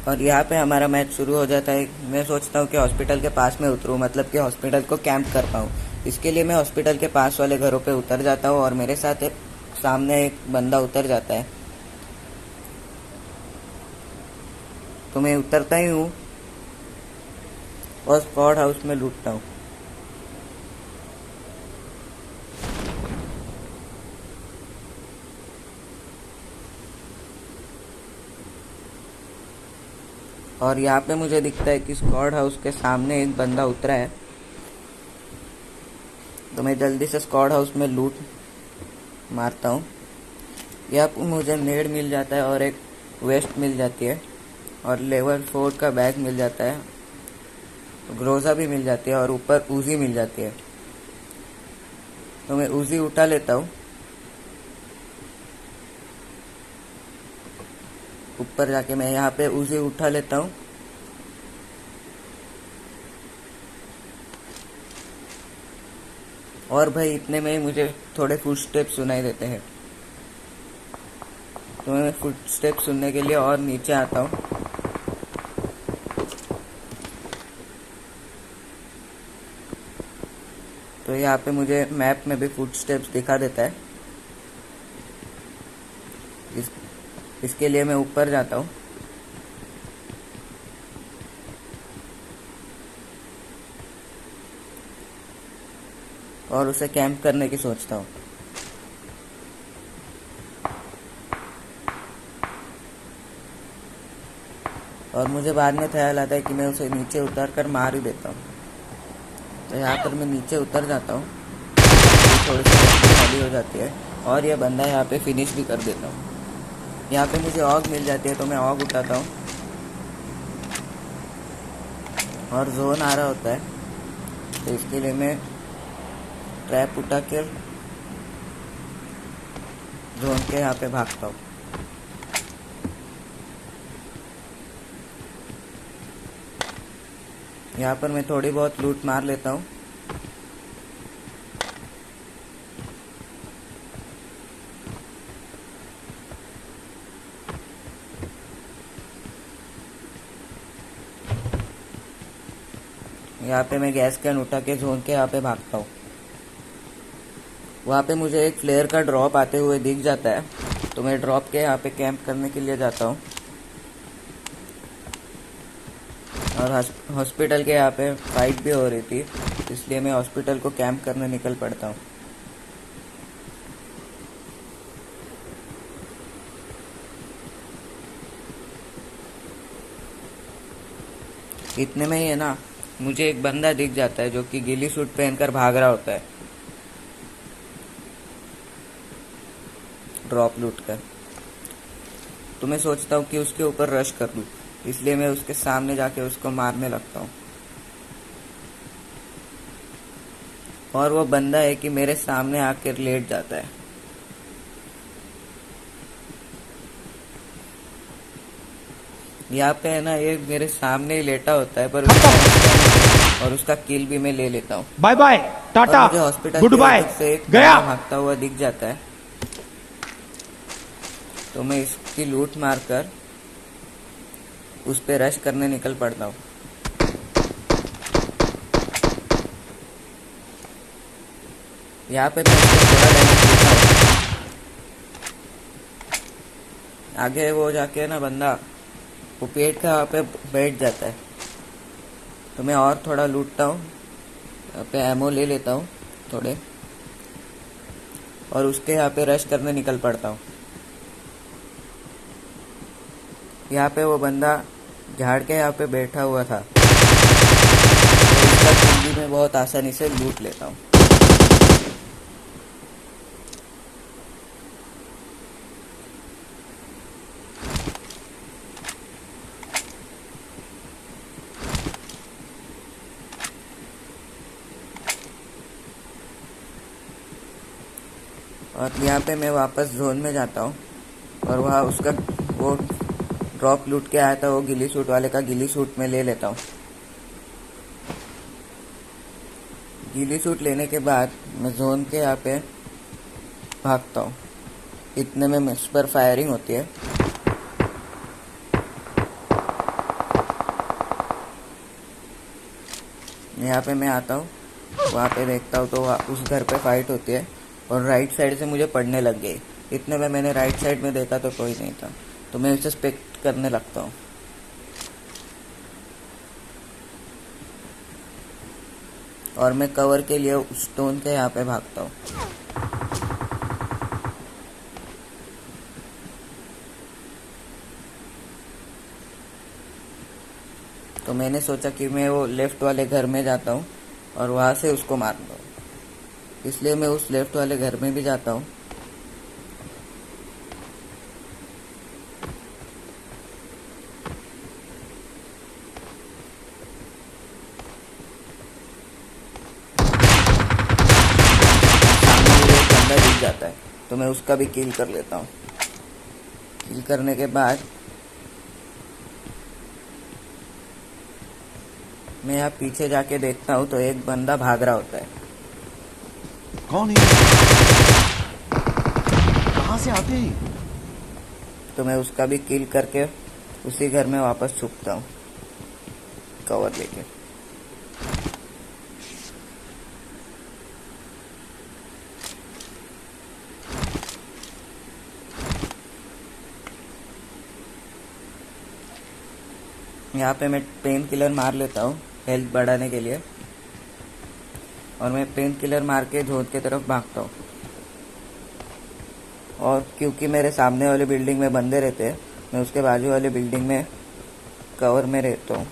और यहाँ पे हमारा मैच शुरू हो जाता है। मैं सोचता हूँ कि हॉस्पिटल के पास में उतरूँ, मतलब कि हॉस्पिटल को कैंप कर पाऊँ। इसके लिए मैं हॉस्पिटल के पास वाले घरों पे उतर जाता हूँ और मेरे साथ सामने एक बंदा उतर जाता है, तो मैं उतरता ही हूँ और स्क्वाड हाउस में लूटता हूँ। और यहाँ पे मुझे दिखता है कि स्क्वाड हाउस के सामने एक बंदा उतरा है, तो मैं जल्दी से स्क्वाड हाउस में लूट मारता हूँ। यहाँ पर मुझे नेड मिल जाता है और एक वेस्ट मिल जाती है और लेवल 4 का बैग मिल जाता है, ग्रोजा भी मिल जाती है और ऊपर उजी मिल जाती है। तो मैं उजी उठा लेता हूँ, ऊपर जाके मैं यहाँ पे उजी उठा लेता हूँ। और भाई इतने में ही मुझे थोड़े फुटस्टेप सुनाई देते हैं, तो मैं फुटस्टेप सुनने के लिए और नीचे आता हूँ। तो यहाँ पे मुझे मैप में भी फुटस्टेप्स दिखा देता है। इसके लिए मैं ऊपर जाता हूँ और उसे कैंप करने की सोचता हूँ। और मुझे बाद में ख्याल आता है कि मैं उसे नीचे उतर कर मार ही देता हूँ। तो यहाँ पर मैं नीचे उतर जाता हूँ, थोड़ी सी खाली हो जाती है और यह बंदा यहाँ पे फिनिश भी कर देता हूँ। यहाँ पे मुझे ऑग मिल जाती है, तो मैं ऑग उठाता हूँ और जोन आ रहा होता है, तो इसके लिए मैं ट्रैप उठा कर जोन के यहाँ पे भागता हूँ। यहाँ पर मैं थोड़ी बहुत लूट मार लेता हूँ। यहाँ पे मैं गैस कैन उठा के जोन के यहाँ पे भागता हूँ। वहाँ पे मुझे एक फ्लेयर का ड्रॉप आते हुए दिख जाता है, तो मैं ड्रॉप के यहाँ पे कैंप करने के लिए जाता हूँ। और हॉस्पिटल के यहाँ पे फाइट भी हो रही थी, इसलिए मैं हॉस्पिटल को कैंप करने निकल पड़ता हूँ। इतने में ही है ना, मुझे एक बंदा दिख जाता है जो कि गिली सूट पहनकर भाग रहा होता है ड्रॉप लूट कर। तो मैं सोचता हूँ कि उसके ऊपर रश कर लूँ, इसलिए मैं उसके सामने जाके उसको मारने लगता हूँ। और वो बंदा है कि मेरे सामने आकर लेट जाता है। यहाँ पे है ना, ये मेरे सामने ही लेटा होता है, पर और उसका किल भी मैं ले लेता हूँ। बाय बाय टाटा मुझे हॉस्पिटल गुड बाय से एक गया भागता हुआ दिख जाता है, तो मैं इसकी लूट मारकर उस पे रश करने निकल पड़ता हूँ। यहाँ पे मैं थोड़ा डैमेज देता हूँ। आगे वो जाके ना बंदा वो पेट का यहाँ पे बैठ जाता है, तो मैं और थोड़ा लूटता हूँ, यहाँ पे एमो ले लेता हूँ थोड़े और उसके यहाँ पे रश करने निकल पड़ता हूँ। यहाँ पे वो बंदा झाड़ के यहाँ पे बैठा हुआ था, तो इसका किल भी मैं बहुत आसानी से लूट लेता हूँ। और यहाँ पे मैं वापस जोन में जाता हूँ और वहाँ उसका वो ड्रॉप लूट के आया था, वो गिली सूट वाले का गिली सूट में ले लेता हूँ। गिली सूट लेने के बाद मैं जोन के यहाँ पे भागता हूँ। इतने में मुझ पर फायरिंग होती है। यहाँ पे मैं आता हूँ, वहाँ पे देखता हूँ तो उस घर पे फाइट होती है और राइट साइड से मुझे पड़ने लग गई। इतने में मैंने राइट साइड में देखा तो कोई नहीं था, तो मैं उसे सस्पेक्ट करने लगता हूँ। और मैं कवर के लिए स्टोन के यहाँ पे भागता हूँ। तो मैंने सोचा कि मैं वो लेफ्ट वाले घर में जाता हूँ और वहाँ से उसको मार दूँ, इसलिए मैं उस लेफ्ट वाले घर में भी जाता हूँ। सामने मुझे एक बंदा दिख जाता है, तो मैं उसका भी किल कर लेता हूँ। किल करने के बाद मैं यहाँ पीछे जाके देखता हूँ तो एक बंदा भाग रहा होता है। कौन है? कहाँ से आते हैं? तो मैं उसका भी किल करके उसी घर में वापस छुपता हूँ कवर लेके। यहाँ पे मैं पेन किलर मार लेता हूँ हेल्थ बढ़ाने के लिए, और मैं पेन किलर मार के जोत की तरफ भागता हूँ। और क्योंकि मेरे सामने वाले बिल्डिंग में बंदे रहते हैं, मैं उसके बाजू वाले बिल्डिंग में कवर में रहता हूँ।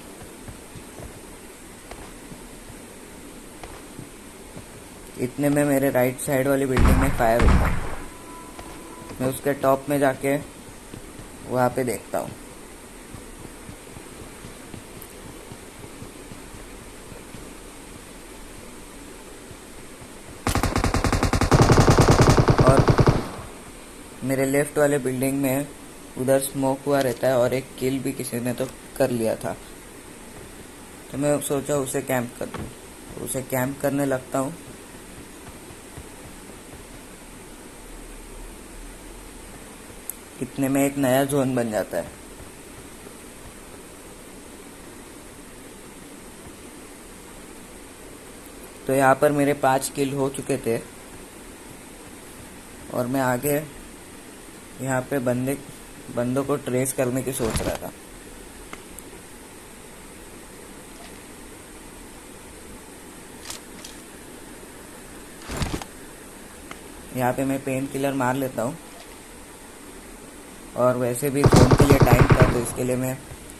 इतने में मेरे राइट साइड वाली बिल्डिंग में फायर होता है। मैं उसके टॉप में जाके वहाँ पे देखता हूँ। और मेरे लेफ्ट वाले बिल्डिंग में उधर स्मोक हुआ रहता है और एक किल भी किसी ने तो कर लिया था, तो मैं सोचा उसे कैंप कर दूँ। उसे कैंप करने लगता हूँ। इतने में एक नया जोन बन जाता है। तो यहाँ पर मेरे 5 किल हो चुके थे और मैं आगे यहाँ पे बंदों को ट्रेस करने की सोच रहा था। यहाँ पे मैं पेन किलर मार लेता हूँ, और वैसे भी जोन के लिए टाइम था, तो इसके लिए मैं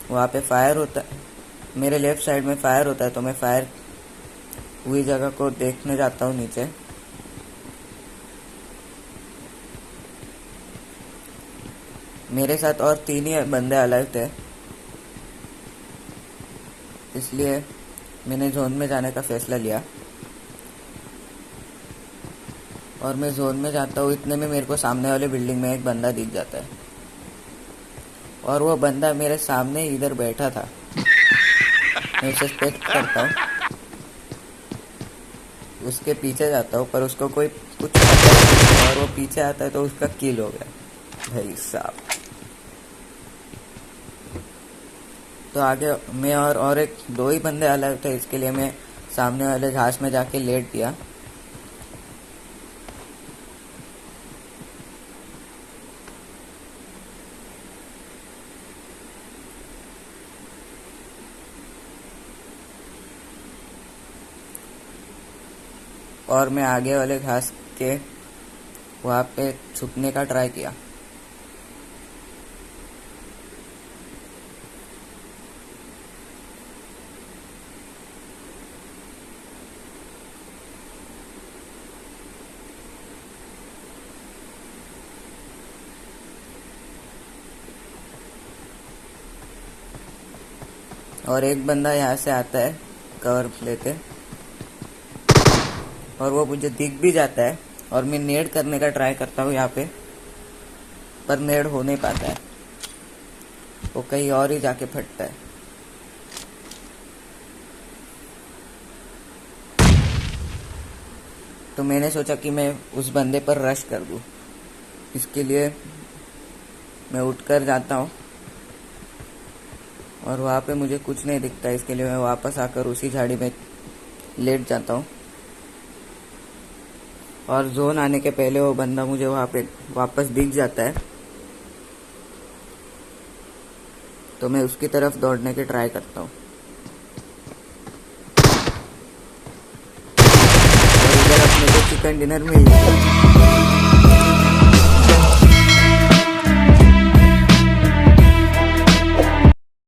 वहाँ पे फायर होता है, मेरे लेफ्ट साइड में फायर होता है, तो मैं फायर हुई जगह को देखने जाता हूँ नीचे। मेरे साथ और 3 ही बंदे अलाइव थे, इसलिए मैंने जोन में जाने का फैसला लिया और मैं जोन में जाता हूँ। इतने में मेरे को सामने वाले बिल्डिंग में एक बंदा दिख जाता है, और वो बंदा मेरे सामने इधर बैठा था। मैं उसे सस्पेक्ट करता हूँ, उसके पीछे जाता हूँ, पर उसको कोई कुछ पता नहीं, और वो पीछे आता है तो उसका किल हो गया भाई साहब। तो आगे मैं और एक 2 ही बंदे अलग थे, इसके लिए मैं सामने वाले घास में जाके लेट दिया। और मैं आगे वाले घास के वहाँ पे छुपने का ट्राई किया। और एक बंदा यहाँ से आता है कवर लेते, और वो मुझे दिख भी जाता है, और मैं नेड करने का ट्राई करता हूँ यहाँ पे, पर नेड हो नहीं पाता है, वो कहीं और ही जाके फटता है। तो मैंने सोचा कि मैं उस बंदे पर रश कर दूं। इसके लिए मैं उठकर जाता हूँ और वहाँ पे मुझे कुछ नहीं दिखता। इसके लिए मैं वापस आकर उसी झाड़ी में लेट जाता हूँ और जोन आने के पहले वो बंदा मुझे वहाँ पे वापस दिख जाता है, तो मैं उसकी तरफ दौड़ने की ट्राई करता हूँ। और इधर अपने को चिकन डिनर मिल जाता है।